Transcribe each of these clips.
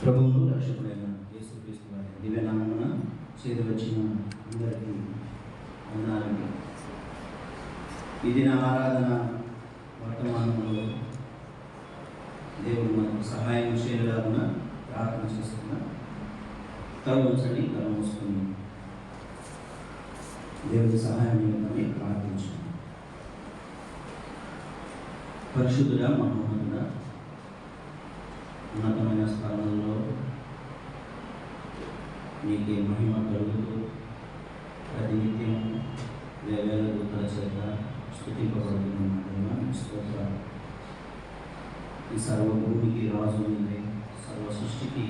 ప్రభువును రక్షకుడైన యేసుక్రీస్తు వారి దివ్యనామమున చేరి వచ్చిన అందరికీ వందనాలండి. ఇది నా ఆరాధన వర్తమానంలో దేవుడు మనకు సహాయం చేయలాగున ప్రార్థన చేస్తున్నా. తలవంచండి, తల మూసుకొని దేవుడి సహాయం నిమిత్తమై ప్రార్థించండి. పరిశుద్ధుడా, మహోన్నతుడా, ఉన్నతమైన స్థానంలో నీకే మహిమ కలుగుతూ ప్రతినిత్యం వేవేల దూతల చేత స్తుతింపబడుతున్న స్తోత్రాలు. ఈ సర్వభూమికి రాజు నీవే, సర్వ సృష్టికి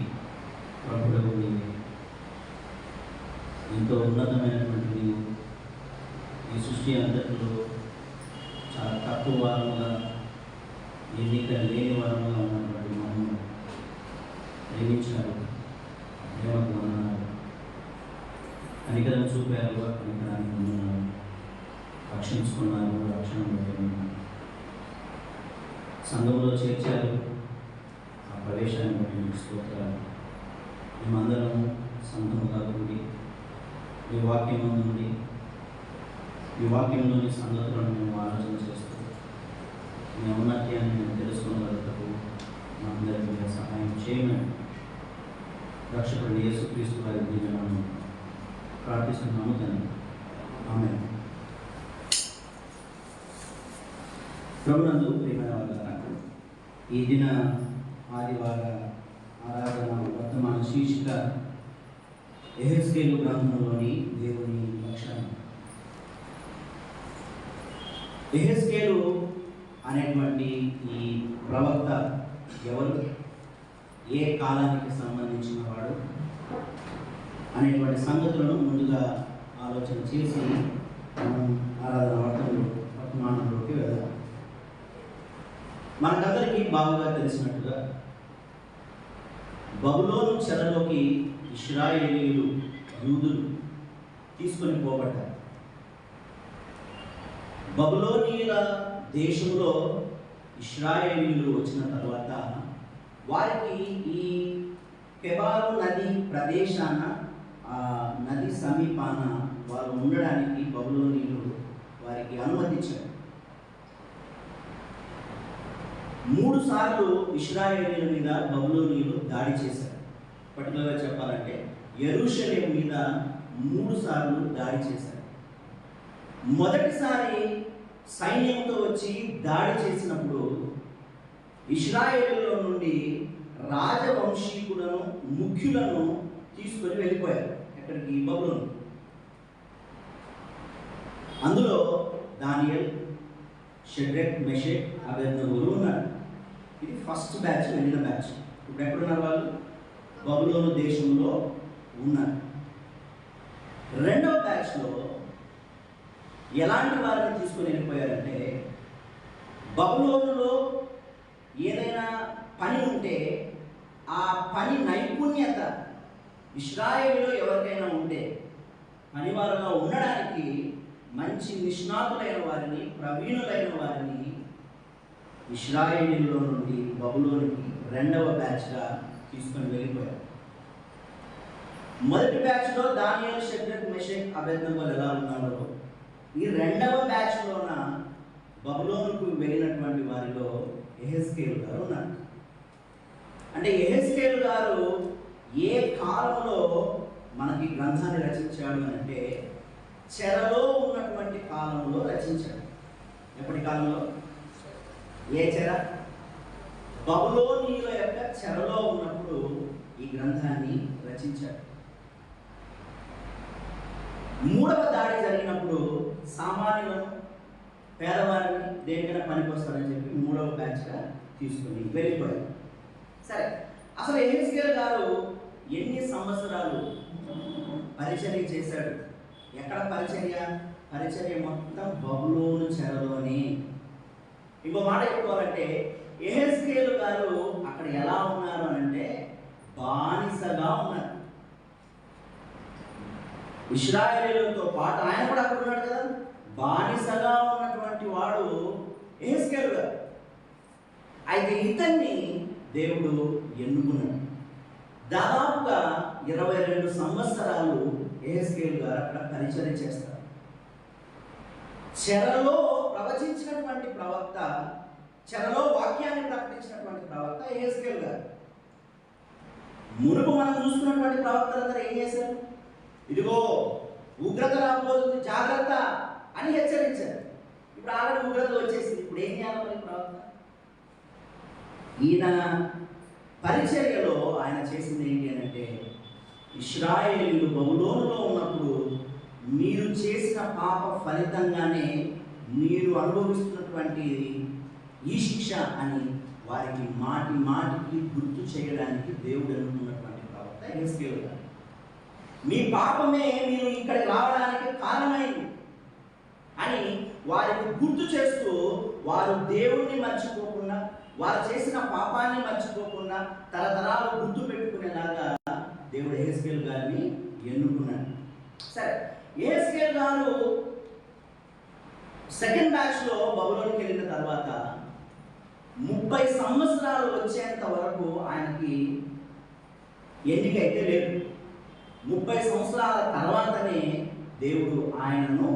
ప్రభుడవు నీవే. ఎంతో ఉన్నతమైనటువంటి నీవు ఈ సృష్టి అంతటిలో చాలా తక్కువ వారముగా, ఎన్నిక లేని వారముగా ఉన్నటువంటి మనము ప్రేమించారు, ప్రేమకు వందనాలు. కనికరం చూపారు, కనికరానికి వందనాలు. రక్షించుకున్నారు, రక్షణ పొందుతున్నారు. సంఘంలో చేర్చారు, ఆ ప్రవేశాన్ని బట్టి మీకు స్తోత్రాలు. మేమందరం సంఘముగా కూడి మీ వాక్యం నుండి, మీ వాక్యంలోని సంగతులను మేము ఆలోచన చేస్తూ మీ ఔన్నత్యాన్ని మేము తెలుసుకోగలుగుతాము. మా అందరికీ మీరు సహాయం చేయమని రక్షకుడు యేసుక్రీస్తు వారి దివ్యనామమున ప్రార్థిస్తున్నాము తండ్రి. ఆమేన్. ప్రభునందు ప్రియమైన వారులారా, ఈ దిన ఆదివార ఆరాధన వర్తమాన శీర్షిక యెహెజ్కేలు గ్రంథంలోని దేవుని లక్షణం. యెహెజ్కేలు అనేటువంటి ఈ ప్రవక్త ఎవరు, ఏ కాలానికి సంబంధించిన వాడు అనేటువంటి సంగతులను ముందుగా ఆలోచన చేసి మనం ఆరాధన వర్తమానంలోకి వెళ్దాం. మనకందరికీ బాగా తెలిసినట్టుగా బబులోను చెరలోకి ఇశ్రాయేలీయులు, యూదులు తీసుకొని పోబడ్డారు. బబులోనీయుల దేశంలో ఇశ్రాయేలీయులు వచ్చిన తర్వాత వారికి ఈ కెబారు నది ప్రదేశాన, ఆ నది సమీపాన వారు ఉండడానికి బబులోనీయులు వారికి అనుమతించారు. 3 సార్లు ఇశ్రాయేలీయుల మీద బబులోనీయులు దాడి చేశారు. పర్టికులర్గా చెప్పాలంటే యెరూషలేము మీద 3 సార్లు దాడి చేశారు. మొదటిసారి సైన్యంతో వచ్చి దాడి చేసినప్పుడు ఇశ్రాయేలులో నుండి రాజవంశీకులను, ముఖ్యులను తీసుకొని వెళ్ళిపోయారు. ఎక్కడికి? బబులోను. అందులో దానియేల్, షడ్రక్, మెషక్, అబేద్నెగోలు ఉన్నారు. ఇది ఫస్ట్ బ్యాచ్, వెళ్ళిన బ్యాచ్. ఇప్పుడు ఎక్కడున్నారు వాళ్ళు? బబులోను దేశంలో ఉన్నారు. రెండవ బ్యాచ్లో ఎలాంటి వారిని తీసుకొని వెళ్ళిపోయారంటే, బబులోనులో ఏదైనా పని ఉంటే ఆ పని నైపుణ్యత ఇశ్రాయేలులో ఎవరికైనా ఉంటే పనివారుగా ఉండడానికి మంచి నిష్ణాతులైన వారిని, ప్రవీణులైన వారిని ఇశ్రాయేలులో నుండి బబులోనికి రెండవ బ్యాచ్గా తీసుకొని వెళ్ళిపోయారు. మొదటి బ్యాచ్లో దానియేలు, షడ్రక్, మెషక్, అబేద్నెగోలు ఎలా ఉన్నారో, ఈ రెండవ బ్యాచ్లోన బబులోనుకు వెళ్ళినటువంటి వారిలో యెహెజ్కేలు గారు ఉన్నారు. అంటే యెహెజ్కేలు గారు ఏ కాలంలో మనకి గ్రంథాన్ని రచించాడు అంటే, చెరలో ఉన్నటువంటి కాలంలో రచించాడు. ఎప్పటి కాలంలో? ఏ చెర? బబులోనీయుల యొక్క చెరలో ఉన్నప్పుడు ఈ గ్రంథాన్ని రచించాడు. 3వ దాడి జరిగినప్పుడు సామాన్యులను, పేదవారిని దేనికైనా పనికొస్తారని చెప్పి 3వ బ్యాచ్గా తీసుకుని వెళ్ళిపోయారు. సరే, అసలు యెహెజ్కేలు గారు ఎన్ని సంవత్సరాలు పరిచర్య చేశాడు? ఎక్కడ పరిచర్య? పరిచర్య మొత్తం బబులోను చెరలోనే. ఇంకో మాట చెప్పుకోవాలంటే, యెహెజ్కేలు గారు అక్కడ ఎలా ఉన్నారు అంటే బానిసగా ఉన్నారు. ఇశ్రాయేలీయులతో పాటు ఆయన కూడా అక్కడ ఉన్నాడు కదా. బానిసగా ఉన్నటువంటి వాడు యెహెజ్కేలు గారు. అయితే ఇతన్ని దేవుడు ఎన్నుకున్నాడు. దాదాపుగా 22 సంవత్సరాలు యెహెజ్కేలు గారు అక్కడ పరిచర్య చేస్తారు. చెరలో ప్రవచించినటువంటి ప్రవక్త, చెరలో వాక్యాన్ని ప్రకటించినటువంటి ప్రవక్త యెహెజ్కేలు గారు. మునుపు మనం చూస్తున్నటువంటి ప్రవక్తలందరూ ఏం చేశారు? ఇదిగో ఉగ్రత రాబోతుంది, జాగ్రత్త అని హెచ్చరించారు. ఇప్పుడు ఆల్రెడీ ఉగ్రత వచ్చేసింది. ఇప్పుడు ఏం చేయాలి మరి ప్రవక్త? ఈయన పరిచర్యలో ఆయన చేసింది ఏంటి అంటే, ఇశ్రాయేలీయులు బబులోనులో ఉన్నప్పుడు మీరు చేసిన పాప ఫలితంగానే మీరు అనుభవిస్తున్నటువంటి ఈ శిక్ష అని వారికి మాటి మాటికి గుర్తు చేయడానికి దేవుడు అనుకున్నటువంటి ప్రవక్త యెహెజ్కేలు గారు. మీ పాపమే మీరు ఇక్కడికి రావడానికి కారణమైంది అని వారికి గుర్తు చేస్తూ, వారు దేవుణ్ణి మర్చిపోకుండా, వారు చేసిన పాపాన్ని మర్చిపోకుండా తరతరాలు గుర్తు పెట్టుకునేలాగా దేవుడు యెహెజ్కేలు గారిని ఎన్నుకున్నాడు. సరే, యెహెజ్కేలు గారు సెకండ్ బ్యాచ్లో బబులోనికి వెళ్ళిన తర్వాత 30 సంవత్సరాలు వచ్చేంత వరకు ఆయనకి ఎన్నికైతే లేదు. 30 సంవత్సరాల తర్వాతనే దేవుడు ఆయనను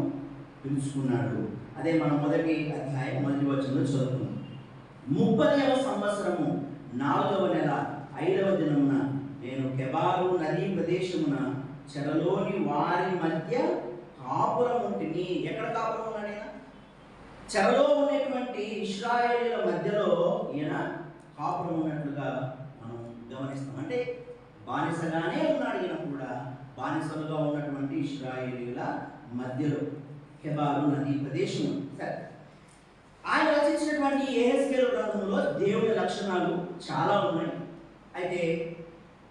పిలుచుకున్నాడు. అదే మనం మొదటి అధ్యాయం మొదటి వచనంలో చదువుకున్నాం. 30వ సంవత్సరము 4వ నెల 5వ దినమున నేను కెబారు నదీ ప్రదేశమున చెరలోని వారి మధ్య కాపురం ఉంటిని. ఎక్కడ కాపురం ఉన్నాడు? చెరలో ఉన్నటువంటి ఇశ్రాయేలీల మధ్యలో ఈయన కాపురం ఉన్నట్లుగా మనం గమనిస్తాం. అంటే బానిసగానే ఉన్నాడు ఈయన కూడా. బానిసలుగా ఉన్నటువంటి ఇశ్రాయేలీల మధ్యలో కెబారు నదీ ప్రదేశం. సరే, ఆయన రచించినటువంటి యెహెజ్కేలు గ్రంథంలో దేవుని లక్షణాలు చాలా ఉన్నాయి. అయితే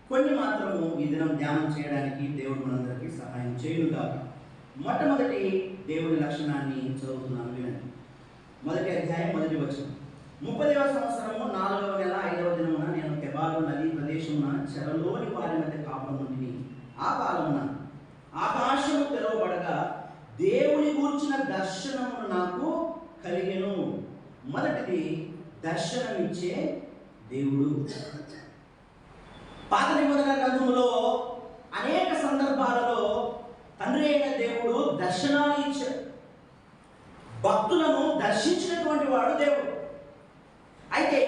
కొన్ని మాత్రము ఈ దినం ధ్యానం చేయడానికి దేవుడు మనందరికీ సహాయం చేయుగా. మొట్టమొదటి దేవుని లక్షణాన్ని చదువుతున్నాను, వినండి. మొదటి అధ్యాయం మొదటి వచనం. 30వ సంవత్సరము 4వ నెల 5వ దినమున నేను కెబారు నదీ ప్రదేశమున చెరలోని వారి మధ్య కాపురం ఉంటిని. ఆ కాలమున ఆకాశము తెరవబడగా దేవుని గూర్చిన దర్శనము నాకు కలిగెను. మొదటిది దర్శనమిచ్చే దేవుడు. పాత నిబంధన గ్రంథములో అనేక సందర్భాలలో తండ్రి అయిన దేవుడు దర్శనాలు ఇచ్చాడు. భక్తులను దర్శించినటువంటి వాడు దేవుడు. అయితే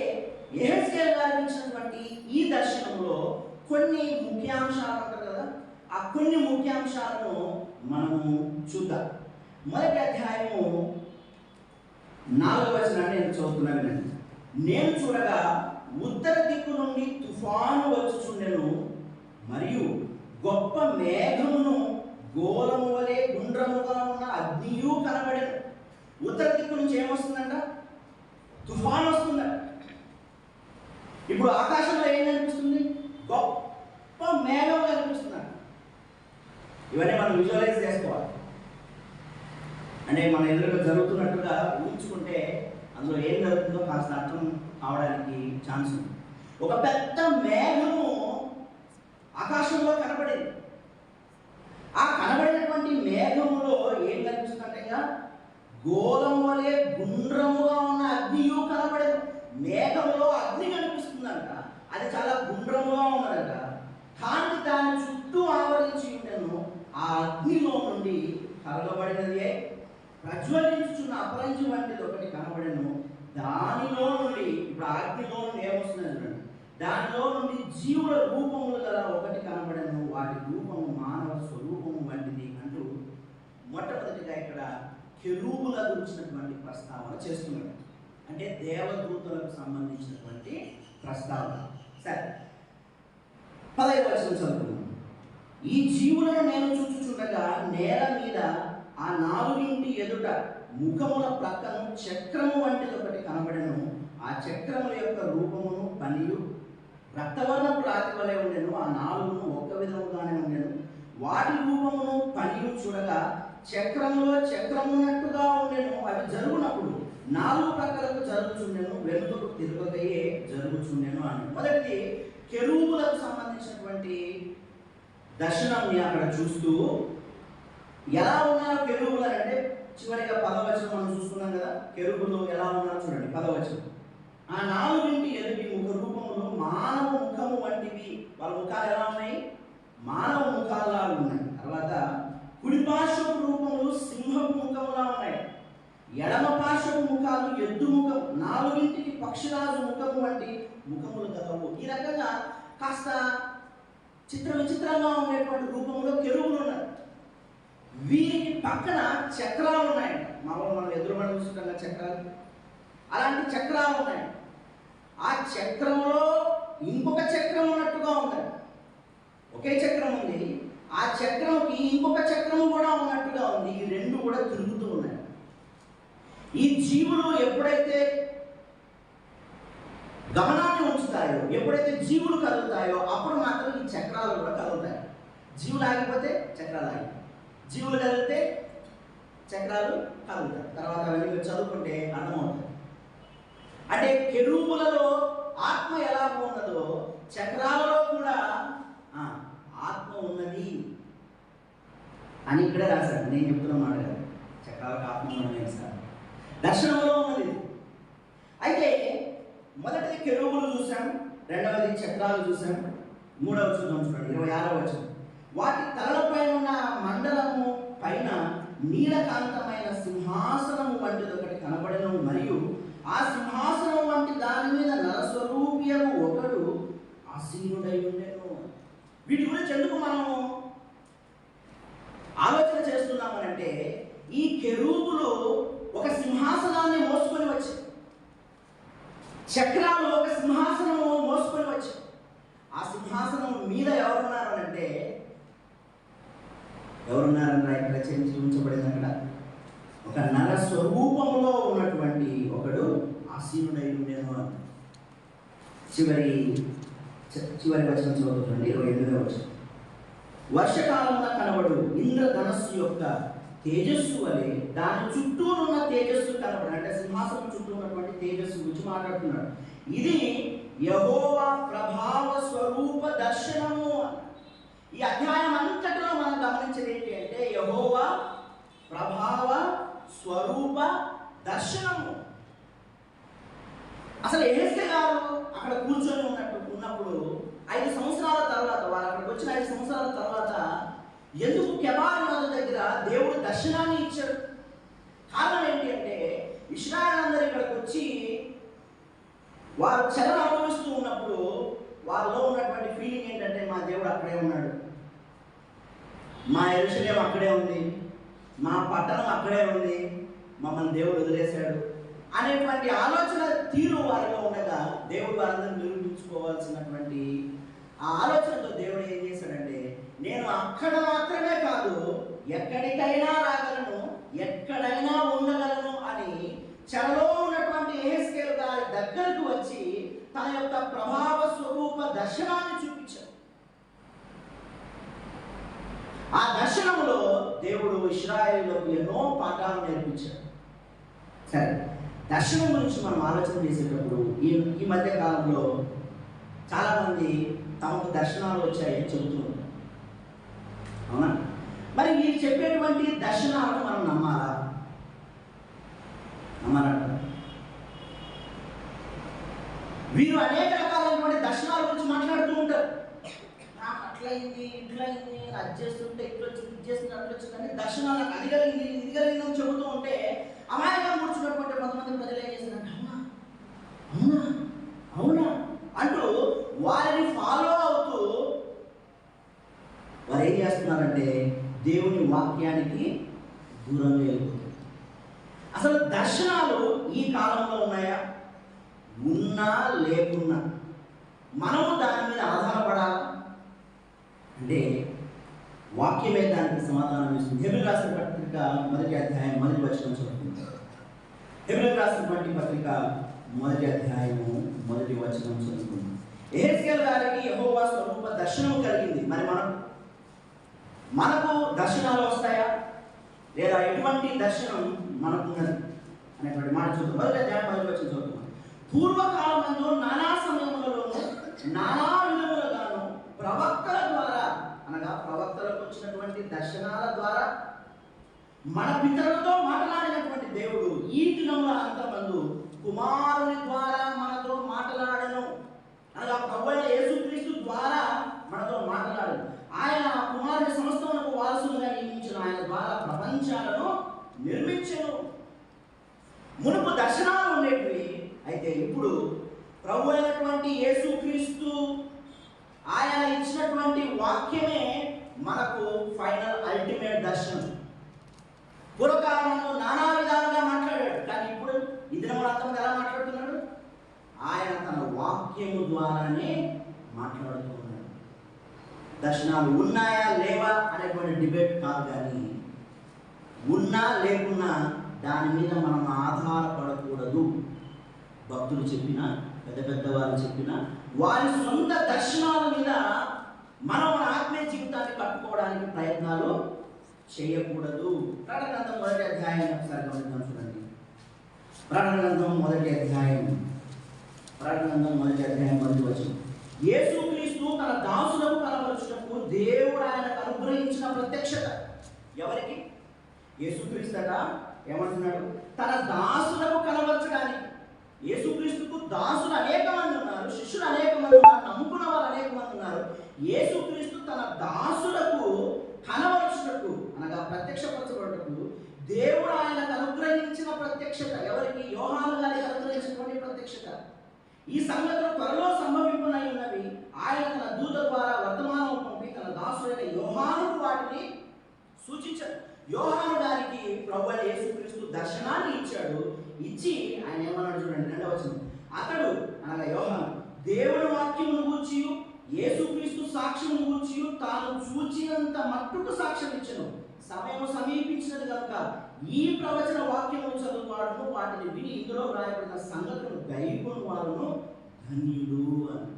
యెహెజ్కేలు గారు ఇచ్చినటువంటి ఈ దర్శనంలో కొన్ని ముఖ్యాంశాలు ఉంటారు కదా, ఆ కొన్ని ముఖ్యాంశాలను మనము చూద్దాం. మొదటి అధ్యాయము 4వ వచనాన్ని నేను చదువుతున్నాను. నేను చూడగా ఉత్తర దిక్కు నుండి తుఫాను వచ్చుచుండెను, మరియు గొప్ప మేఘమును గోళము వలె గుండ్రముగా ఉన్న అగ్నియు కనబడెను. ఉత్తర దిక్కు నుంచి ఏమొస్తుందంట? తుఫాను వస్తుందంట. ఇప్పుడు ఆకాశంలో ఏం కనిపిస్తుంది? గొప్ప మేఘం కనిపిస్తుందంట. ఇవన్నీ మనం విజువలైజ్ చేసుకోవాలి. అంటే మన ఎదురుగా జరుగుతున్నట్టుగా ఊహించుకుంటే అందులో ఏం జరుగుతుందో కాస్త అర్థం కావడానికి ఛాన్స్ ఉంది. ఒక పెద్ద మేఘము ఆకాశంలో కనబడింది. ఆ కనబడినటువంటి మేఘములో ఏం కనిపిస్తుందంటే గోళం వలె గుండ్రముగా ఉన్న అగ్నియు కనబడేది. మేఘంలో అగ్ని కనిపిస్తుందంట. అది చాలా గుండ్రముగా ఉన్నదంట. కానీ దాని చుట్టూ ఆవరించి ఉండెను. ఆ అగ్నిలో నుండి కరగబడినది ప్రజ్వలించుచున్న అపరంజి వంటిది ఒకటి కనబడెను. దానిలో నుండి, ఇప్పుడు అగ్నిలో నుండి ఏమొస్తున్నది చూడండి, దానిలో నుండి జీవుల రూపములు గల ఒకటి కనబడెను. వాటి రూపము మానవ స్వరూపము వంటిది అంటూ మొట్టమొదటిగా ఇక్కడ కెరూబుల గురించినటువంటి ప్రస్తావన చేస్తున్నాడు. అంటే దేవదూతలకు సంబంధించినటువంటి ప్రస్తావన. సరే, 10వ వచనం చదువుతున్నాం. ఈ జీవులను నేను చూచుచుండగా నేల మీద ఆ 4 ఎదుట ముఖముల ప్రక్కను చక్రము వంటిది ఒకటి కనబడెను. ఆ చక్రముల యొక్క రూపమును పనియు రక్తవర్ణపు రాతి వలె ఉండెను. ఆ 4 ఒక్క విధముగానే ఉండెను. వాటి రూపమును పనియు చూడగా చక్రములో చక్రమున్నట్టుగా ఉండెను. అవి జరుగునప్పుడు 4 ప్రక్కలకు జరుగుచుండెను, వెనుకకు తిరగకయే జరుగుచుండెను అని. మొదటిది కెరూబులకు సంబంధించినటువంటి దర్శనాన్ని అక్కడ చూస్తూ ఎలా ఉన్నారో కెరూబులు అంటే, చివరిగా 10వ వచనం మనం చూసుకున్నాం కదా, కెరూబులు ఎలా ఉన్నారో చూడండి. 10వ వచనం. ఆ 4 ఎదుటి ముఖ రూపం రూపములు మానవ ముఖము వంటివి. వాళ్ళ ముఖాలు ఎలా ఉన్నాయి? మానవ ముఖాలుగా ఉన్నాయి. తర్వాత కుడి పార్శ్వపు రూపములు సింహపు ముఖములా ఉన్నాయి. ఎడమ పార్శ్వపు ముఖాలు ఎద్దు ముఖం, నాలుగింటికి పక్షిరాజు ముఖము వంటి ముఖములు కలవు. ఈ రకంగా కాస్త విచిత్రంగా ఉండేటువంటి రూపంలో కెరూబులు ఉన్నాయి. వీరికి పక్కన చక్రాలు ఉన్నాయి. మనం ఎదురుబడి చూసుకుంటాం చక్రాలు, అలాంటి చక్రాలు ఉన్నాయి. ఆ చక్రంలో ఇంకొక చక్రం ఉన్నట్టుగా ఉన్నాయి. ఒకే చక్రం ఉంది, ఆ చక్రంకి ఇంకొక చక్రం కూడా ఉన్నట్టుగా ఉంది. ఈ రెండు కూడా తిరుగుతూ ఉన్నాయి. ఈ జీవులు ఎప్పుడైతే గమనాన్ని ఉంచుతాయో, ఎప్పుడైతే జీవులు కదులుతాయో అప్పుడు మాత్రం ఈ చక్రాలు కూడా కదులుతాయి. జీవులు ఆగిపోతే చక్రాలు ఆగి, జీవులు కదిలితే చక్రాలు కదులుతాయి. తర్వాత అవన్నీ మీరు చదువుకుంటే అర్థమవుతుంది. అంటే కెరూబులలో ఆత్మ ఎలా ఉన్నదో చక్రాలలో కూడా ఆత్మ ఉన్నది అని ఇక్కడే రాశాడు. నేను చెప్తున్న మాట కాదు, చక్రాలకు ఆత్మ ఉన్నది సార్, దర్శనంలో ఉన్నది. అయితే మొదటిది కెరూబులు చూసాం, రెండవది చక్రాలు చూసాం, మూడవ చూద్దాం. చూడండి 26వ వచనం. వాటి తలలపై ఉన్న మండలము పైన నీలకాంతమైన సింహాసనము వంటిది ఒకటి కనబడను, మరియు ఆ సింహాసనం వంటి దాని మీద నరస్వరూపియము ఒకడు ఆసీనుడై ఉండెను. వీటి గురించి ఎందుకు మనము ఆలోచన చేస్తున్నామనంటే, ఈ కెరూబులు ఒక సింహాసనాన్ని మోసుకొని వచ్చాయి, చక్రాలు ఒక సింహాసనము మోసుకొని వచ్చాయి. ఆ సింహాసనం మీద ఎవరున్నారు అంటే, ఎవరున్నారన్నా ఇక్కడ చూపించబడింది. అక్కడ ఒక నర స్వరూపంలో ఉన్నటువంటి ఒకడు ఆసీనుడై ఉండేను. చివరి వచనం చదువుతుంది 28వ వచనం. వర్షకాలంలో కనబడు ఇంద్రధనస్సు యొక్క తేజస్సు వలె దాని చుట్టూ ఉన్న తేజస్సు కనబడు. అంటే సింహాసనం చుట్టూ ఉన్నటువంటి తేజస్సు గురించి మాట్లాడుతున్నాడు. ఇది యెహోవా ప్రభావ స్వరూప దర్శనము. ఈ అధ్యాయం అంతటిలో మనం గమనించేది ఏంటి అంటే, యెహోవా ప్రభావ స్వరూప దర్శనము. అసలు యెహెజ్కేలు గారు అక్కడ కూర్చొని ఉన్నప్పుడు 5 సంవత్సరాల తర్వాత, వారు అక్కడికి వచ్చిన 5 సంవత్సరాల తర్వాత ఎందుకు కెబార్ నది దగ్గర దేవుడు దర్శనాన్ని ఇచ్చాడు? కారణం ఏంటి అంటే, ఇశ్రాయేలు అందరూ ఇక్కడికి వచ్చి వారు చెరను అనుభవిస్తూ ఉన్నప్పుడు వారిలో ఉన్నటువంటి ఫీలింగ్ ఏంటంటే, మా దేవుడు అక్కడే ఉన్నాడు, మా యెరూషలేం అక్కడే ఉంది, మా పట్టణం అక్కడే ఉంది, మమ్మల్ని దేవుడు వదిలేశాడు అనేటువంటి ఆలోచన తీరు వారిలో ఉండగా, దేవుడు వారందరూ నిరూపించుకోవాల్సినటువంటి ఆ ఆలోచనతో దేవుడు ఏం చేశాడంటే, నేను అక్కడ మాత్రమే కాదు ఎక్కడికైనా రాగలను, ఎక్కడైనా ఉండగలను అని చెరలో ఉన్నటువంటి యెహెజ్కేలు గారి దగ్గరకు వచ్చి తన యొక్క ప్రభావ స్వరూప దర్శనాన్ని చూపించాడు. ఆ దర్శనంలో దేవుడు ఇశ్రాయేలులకు ఎన్నో పాఠాలు నేర్పించాడు. సరే, దర్శనం గురించి మనం ఆలోచన చేసేటప్పుడు ఈ మధ్య కాలంలో చాలామంది తమకు దర్శనాలు వచ్చాయని చెబుతూ ఉంటారు. అవునా? మరి వీరు చెప్పేటువంటి దర్శనాలను మనం నమ్మాలా? నమ్మాలంట. వీరు అనేక రకాలైనటువంటి దర్శనాల గురించి మాట్లాడుతూ ఉంటారు. నాకు అట్లయింది, ఇట్లయింది, అది చేస్తుంటే ఇట్లా వచ్చింది, ఇది చేస్తుంటే అట్లా వచ్చింది అని దర్శనాలు నాకు అది కలిగింది, ఇది కలిగిందని చెబుతూ ఉంటే అమాయకంగా కూర్చున్నటువంటి కొంతమంది ప్రజలు ఏం చేస్తున్నారు, అవునా అవునా అవునా అంటూ వారిని ఫాలో అవుతూ వారు ఏం చేస్తున్నారంటే దేవుని వాక్యానికి దూరంగా వెళ్ళిపోతుంది. అసలు దర్శనాలు ఈ కాలంలో ఉన్నాయా? ఉన్నా లేకున్నా మనము దాని మీద ఆధారపడాలా అంటే వాక్యమే దానికి సమాధానం ఇస్తుంది. హెబ్రీయులకు రాసిన పత్రిక 1వ అధ్యాయం 1వ వచనం చదువుతుంది. హెబ్రీయులకు రాసినటువంటి పత్రిక 1వ అధ్యాయము 1వ వచనం చదువుతుంది. యెహెజ్కేలు గారికి యెహోవా స్వరూప దర్శనం కలిగింది. మరి మనకు దర్శనాలు వస్తాయా, లేదా ఎటువంటి దర్శనం మనకున్నది అనేటువంటి మాట చూద్దాం. 1వ అధ్యాయం 1వ వచనం చదువుతున్నాం. పూర్వకాలమందు నానా సమయములలోనూ నానా విధములుగాను ప్రవక్తల ద్వారా, అనగా ప్రవక్తలకు వచ్చినటువంటి దర్శనాల ద్వారా మన పితరులతో మాట్లాడినటువంటి దేవుడు ఈ దినముల అంతమందు కుమారుని ద్వారా మనతో మాట్లాడను. అనగా ప్రభువైన యేసుక్రీస్తు ద్వారా మనతో మాట్లాడాడు. ఆయన కుమారుని సమస్తమునకు వారసులుగా నియమించిన ఆయన ద్వారా ప్రపంచాలను నిర్మించెను. మునుపు దర్శనాలు ఉండేటివి, అయితే ఇప్పుడు ప్రభు అయినటువంటి యేసుక్రీస్తు ఆయన ఇచ్చినటువంటి వాక్యమే మనకు ఫైనల్ అల్టిమేట్ దర్శనం. పూర్వకాలంలో నానా విధాలుగా మాట్లాడాడు, కానీ ఇప్పుడు ఈ దినమంతా ఎలా మాట్లాడుతున్నాడు? ఆయన తన వాక్యము ద్వారానే మాట్లాడుతూ ఉన్నాడు. దర్శనాలు ఉన్నాయా లేవా అనేటువంటి డిబేట్ కాదు, కానీ ఉన్నా లేకున్నా దాని మీద మనం ఆధారపడకూడదు. భక్తులు చెప్పినా, పెద్ద పెద్ద వారు చెప్పినా, వారి సొంత దర్శనాల మీద మనం మన ఆత్మీయ జీవితాన్ని కట్టుకోవడానికి ప్రయత్నాలు చేయకూడదు. ప్రకటన గ్రంథం మొదటి అధ్యాయం ఒకసారి గమనిద్దాం, చూడండి. ప్రకటన గ్రంథం మొదటి అధ్యాయం మొదటి వచనం. యేసుక్రీస్తు తన దాసులకు కనబరచుటకు దేవుడు ఆయనకు అనుగ్రహించిన ప్రత్యక్షత. ఎవరికి? యేసుక్రీస్తట ఏమంటున్నాడు? తన దాసులకు కనబరచడానికి. యేసుక్రీస్తుకు దాసులు అనేక మంది ఉన్నారు, శిష్యులు అనేక మంది ఉన్నారు, నమ్ముకున్న వారు అనేక మంది ఉన్నారు. యేసుక్రీస్తు తన దాసులకు కనబరచుటకు అనగా ప్రత్యక్షపరచబడుటకు దేవుడు ఆయనకు అనుగ్రహించిన ప్రత్యక్షత. ఎవరికి? యోహాను గారికి అనుగ్రహించినటువంటి ప్రత్యక్షత. ఈ సంగతులు త్వరలో సంభవింపనై ఉన్నవి. ఆయన తన దూత ద్వారా వర్తమానం పంపి తన దాసుడైన యోహానుకు వాటిని సూచించాడు. యోహాను గారికి ప్రభువైన యేసుక్రీస్తు దర్శనాన్ని ఇచ్చాడు. ఇచ్చి ఆయన ఏమన్నాడు చూడండి, 2వ వచనం. అతడు అనగా యోహాను దేవుని వాక్యమును గూర్చి యేసుక్రీస్తు సాక్ష్యమును గూర్చి తాను చూచినంత మట్టుకు సాక్ష్యం ఇచ్చెను. సమయం సమీపించినది కనుక ఈ ప్రవచన వాక్యము చదువువాడును వాటిని విని ఇందులో వ్రాయబడిన సంగతులను గైకొని వారును ధన్యుడు అని.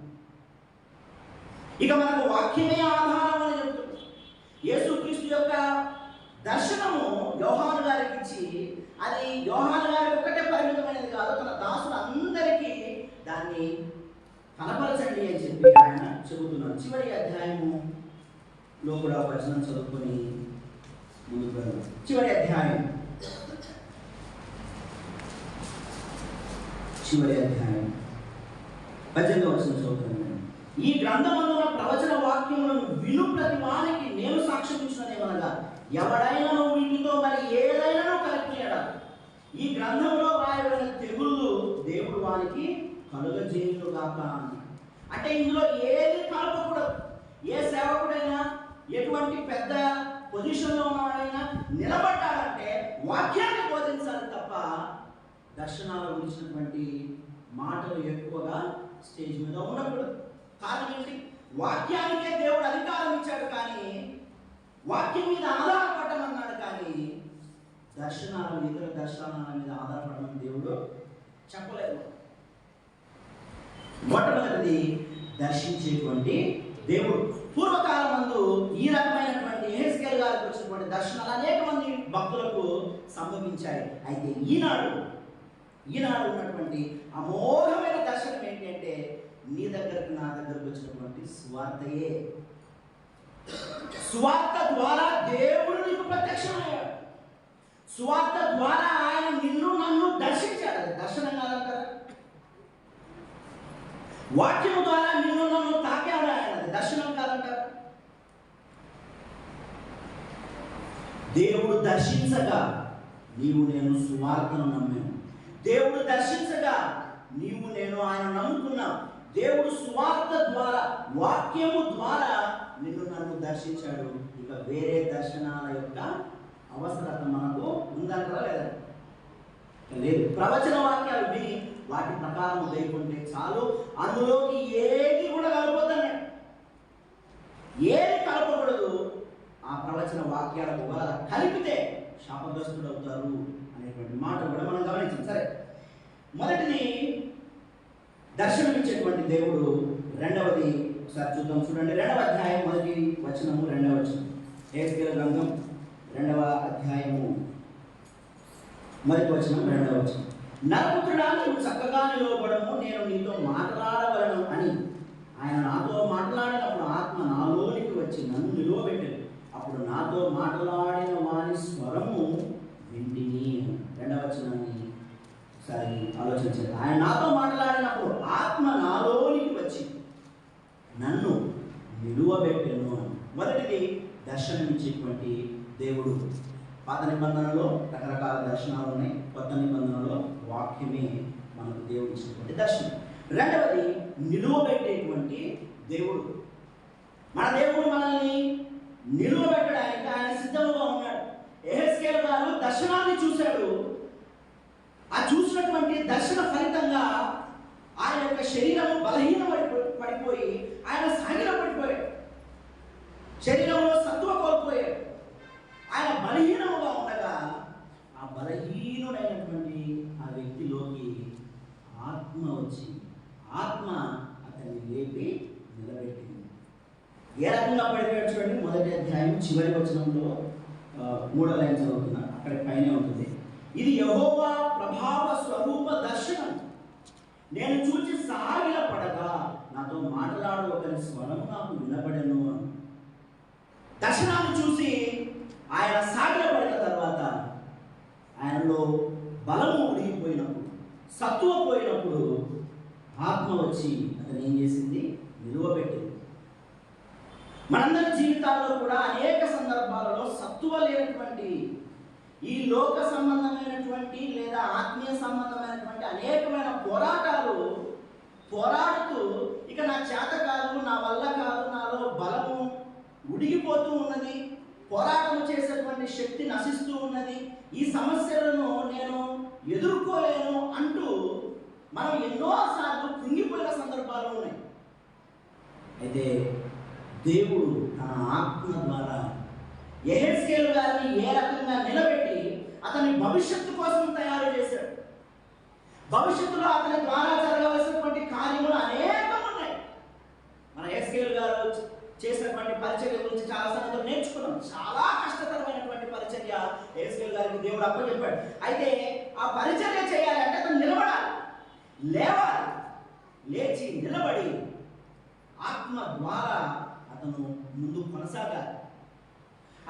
ఇక మనకు వాక్యమే ఆధారం అని చెప్తుంది. యేసుక్రీస్తు యొక్క దర్శనము యోహాను గారికి ఇచ్చి, అది యోహాను గారికి ఒక్కటే పరిమితమైనది కాదు, తన దాసులందరికీ దాన్ని కనపరచండి అని చెప్పి ఆయన చెబుతున్నాడు. చివరి అధ్యాయములో కూడా వచనం చదువుకొని ముందుకు వెళ్దాం. చివరి అధ్యాయం 18వ వచనం చదువుతున్నాను. ఈ గ్రంథమందున ప్రవచన వాక్యములను విను ప్రతి వానికి నేను సాక్ష్యం ఇచ్చినదేమనగా ఎవడైనా వీటితో మరి ఏదైనా కలిపియడా ఈ గ్రంథంలో రాయబడిన తెగుళ్ళు దేవుడు వారికి కలుగజేయును గాక. అంటే ఇందులో ఏది కలపకూడదు. ఏ సేవకుడైనా, ఎటువంటి పెద్ద పొజిషన్లో ఉన్నవాడైనా నిలబడ్డాడంటే వాక్యాన్ని బోధించాలి తప్ప దర్శనాలు గురించినటువంటి మాటలు ఎక్కువగా స్టేజ్ మీద ఉండకూడదు. కారణం ఏంటి? వాక్యానికే దేవుడు అధికారం ఇచ్చాడు, కానీ వాక్యం మీద ఆధారపడమన్నాడు, కానీ దర్శనాల ఇతర దర్శనాల మీద ఆధారపడమని దేవుడు చెప్పలేదు. మొట్టమొదటిది దర్శించేటువంటి దేవుడు. పూర్వకాలం ముందు ఈ రకమైనటువంటి యెహెజ్కేలు గారికి వచ్చినటువంటి దర్శనాలు అనేక మంది భక్తులకు సంభవించాయి. అయితే ఈనాడు ఉన్నటువంటి అమోఘమైన దర్శనం ఏంటి అంటే, నీ దగ్గరకు నా దగ్గరకు వచ్చినటువంటి సువార్తయే. సువార్త ద్వారా దేవుడు నీకు ప్రత్యక్షమయ్యాడు. సువార్త ద్వారా ఆయన నిన్ను నన్ను దర్శించాడు. అది దర్శనం కాదంటారా? వాక్యము ద్వారా నిన్ను నన్ను తాకాడు ఆయన, అది దర్శనం కాదంటారా? దేవుడు దర్శించగా నీవు నేను సువార్తను నమ్మాను. దేవుడు దర్శించగా నీవు నేను ఆయన నమ్ముకున్నాం. దేవుడు సువార్త ద్వారా, వాక్యము ద్వారా నిన్ను నన్ను దర్శించాడు. ఇక వేరే దర్శనాల యొక్క అవసరత మనకు ఉందంటారా లేదా? లేదు. ప్రవచన వాక్యాలు విని వాటి ప్రకారం లేకుంటే చాలు. అందులోకి ఏది కూడా కలపొద్దన్నాడు. ఏది కలపకూడదు. ఆ ప్రవచన వాక్యాలకు ఒకవేళ కలిపితే శాపగ్రస్తుడు అవుతారు అనేటువంటి మాట కూడా మనం గమనించాం. సరే, మొదటిది దర్శనమిచ్చేటువంటి దేవుడు. రెండవది ఒకసారి చూద్దాం, చూడండి. 2వ అధ్యాయం 1వ వచనము 2వ వచనం. యెహెజ్కేలు గ్రంథం 2వ అధ్యాయము 1వ వచనం 2వ వచనం. నరపుత్రుడా, నువ్వు చక్కగా నిలవబడము, నేను నీతో మాట్లాడగలను అని ఆయన నాతో మాట్లాడినప్పుడు ఆత్మ నాలోనికి వచ్చి నన్ను నిలువబెట్టాను. అప్పుడు నాతో మాట్లాడిన వారి స్వరము వింటిని. 2వ వచనాన్ని ఒకసారి ఆలోచించండి. ఆయన నాతో మాట్లాడినప్పుడు ఆత్మ నాలోనికి వచ్చి నన్ను నిలువబెట్టెను అని. మొదటిది దర్శనమిచ్చేటువంటి దేవుడు. పాత నిబంధనలో రకరకాల దర్శనాలు ఉన్నాయి, కొత్త నిబంధనలో వాక్యమే మనకు దేవుడు ఇచ్చినటువంటి దర్శనం. రెండవది నిలువబెట్టేటువంటి దేవుడు. మన దేవుడు మనల్ని నిలువబెట్టడానికి ఆయన సిద్ధంగా ఉన్నాడు. యెహెజ్కేలు గారు దర్శనాన్ని చూశాడు. ఆ చూసినటువంటి దర్శన ఫలితంగా ఆయన యొక్క శరీరము బలహీన పడిపోయి ఆయన సాగిల పడిపోయాడు. శరీరంలో సత్వ కోల్పోయాడు. ఆయన బలహీనముగా ఉండగా ఆ బలహీనుడైనటువంటి ఆ వ్యక్తిలోకి ఆత్మ వచ్చి ఆత్మ అతన్ని లేపి నిలబెట్టింది. ఏ రకంగా పడిపోయాడు చూడండి. మొదటి అధ్యాయం చివరి వచనంలో 3వ లైన్ చదువుతున్నా, అక్కడ పైనే ఉంటుంది. ఇది యెహోవా ప్రభావ స్వరూప దర్శనం. నేను చూచి సాగిల పడగా నాతో మాట్లాడు ఒకరి స్వరం నాకు వినబడెను. దర్శనాన్ని చూసి ఆయన సాగిల పడిన తర్వాత ఆయనలో బలము ఉడిగిపోయినప్పుడు, సత్తువ పోయినప్పుడు ఆత్మ వచ్చి అతను ఏం చేసింది? నిలువబెట్టింది. మనందరి జీవితాల్లో కూడా అనేక సందర్భాలలో సత్తువ లేనటువంటి, ఈ లోక సంబంధమైనటువంటి లేదా ఆత్మీయ సంబంధమైనటువంటి అనేకమైన పోరాడుతూ ఇక నా చేత కాదు, నా వల్ల కాదు, నాలో బలము ఉడిగిపోతూ ఉన్నది, పోరాటం చేసేటువంటి శక్తి నశిస్తూ ఉన్నది, ఈ సమస్యలను నేను ఎదుర్కోలేను అంటూ మనం ఎన్నోసార్లు కృంగిపోయిన సందర్భాలు ఉన్నాయి. అయితే దేవుడు తన ఆత్మ ద్వారా యెహెజ్కేలు గారిని ఏ రకంగా నిలబెట్టి అతని భవిష్యత్తు కోసం తయారు చేశాడు. భవిష్యత్తులో అతని ద్వారా జరగవలసినటువంటి కార్యములు అనేకం ఉన్నాయి. మన యెహెజ్కేలు గారు చేసినటువంటి పరిచర్య గురించి చాలా సంగతులు నేర్చుకున్నాం. చాలా కష్టతరమైనటువంటి పరిచర్య యెహెజ్కేలు గారికి దేవుడు అప్పచెప్పాడు. అయితే ఆ పరిచర్య చేయాలంటే అతను నిలబడాలి, లేవాలి, లేచి నిలబడి ఆత్మ ద్వారా అతను ముందు కొనసాగాలి.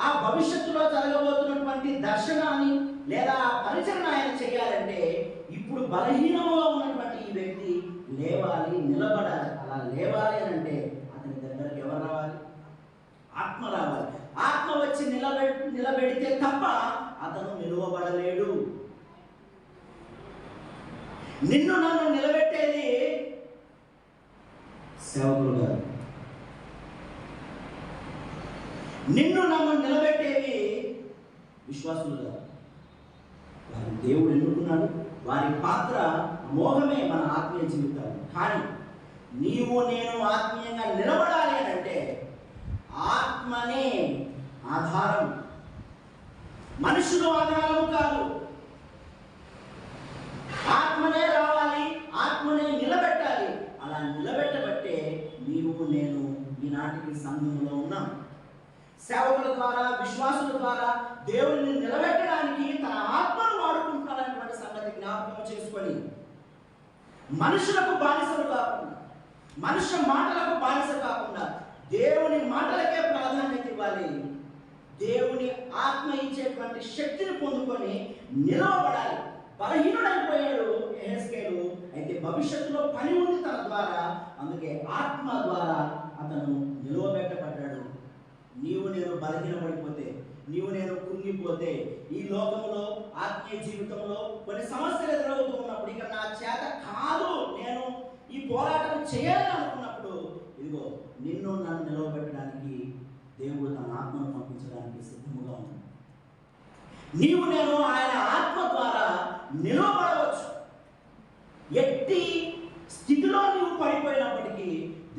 ఆ భవిష్యత్తులో జరగబోతున్నటువంటి దర్శనాన్ని లేదా పరిచరణ ఆయన చేయాలంటే ఇప్పుడు బలహీనంగా ఉన్నటువంటి ఈ వ్యక్తి లేవాలి, నిలబడాలి. అలా లేవాలి అని అంటే అతని దగ్గరికి ఎవరు రావాలి? ఆత్మ రావాలి. ఆత్మ వచ్చి నిలబెడితే తప్ప అతను నిలువబడలేడు. నిన్ను నన్ను నిలబెట్టేది సేవకులు గారు, నిన్ను నన్ను నిలబెట్టేవి విశ్వాసులు గారు. వారి దేవుడు ఎన్నుకున్నాడు. వారి పాత్ర మోహమే మన ఆత్మీయ జీవితాలు. కానీ నీవు నేను ఆత్మీయంగా నిలబడాలి అని అంటే ఆత్మనే ఆధారం, మనుషులు ఆధారం కాదు. ఆత్మనే రావాలి, ఆత్మనే నిలబెట్టాలి. అలా నిలబెట్టబట్టే నీవు నేను ఈనాటికి సంఘంలో ఉన్నాం. సేవకుల ద్వారా, విశ్వాసుల ద్వారా దేవుడిని నిలబెట్టడానికి తన ఆత్మను వాడుకుంటున్నారనేటువంటి సంగతి జ్ఞాపకం చేసుకొని మనుషులకు బానిసలు కాకుండా, మనుష్య మాటలకు బానిస కాకుండా దేవుని మాటలకే ప్రాధాన్యత ఇవ్వాలి. దేవుని ఆత్మ ఇచ్చేటువంటి శక్తిని పొందుకొని నిలవబడాలి. బలహీనుడైపోయాడు యెహెజ్కేలు. అయితే భవిష్యత్తులో పని ఉంది తన ద్వారా. అందుకే ఆత్మ ద్వారా అతను నిలవబెట్టబడ్డాడు. నీవు నేను బలహీనపడిపోతే, నీవు నేను కుంగిపోతే, ఈ లోకంలో ఆత్మీయ జీవితంలో కొన్ని సమస్యలు ఎదురవుతూ ఉన్నప్పుడు, ఇక నా చేత కాదు, నేను ఈ పోరాటం చేయాలి అనుకున్నప్పుడు, ఇదిగో నిన్ను నన్ను నిలవబెట్టడానికి దేవుడు తన ఆత్మను పంపించడానికి సిద్ధముగా ఉంది. నీవు నేను ఆయన ఆత్మ ద్వారా నిలవబడవచ్చు. ఎట్టి స్థితిలో నీవు పడిపోయినప్పటికీ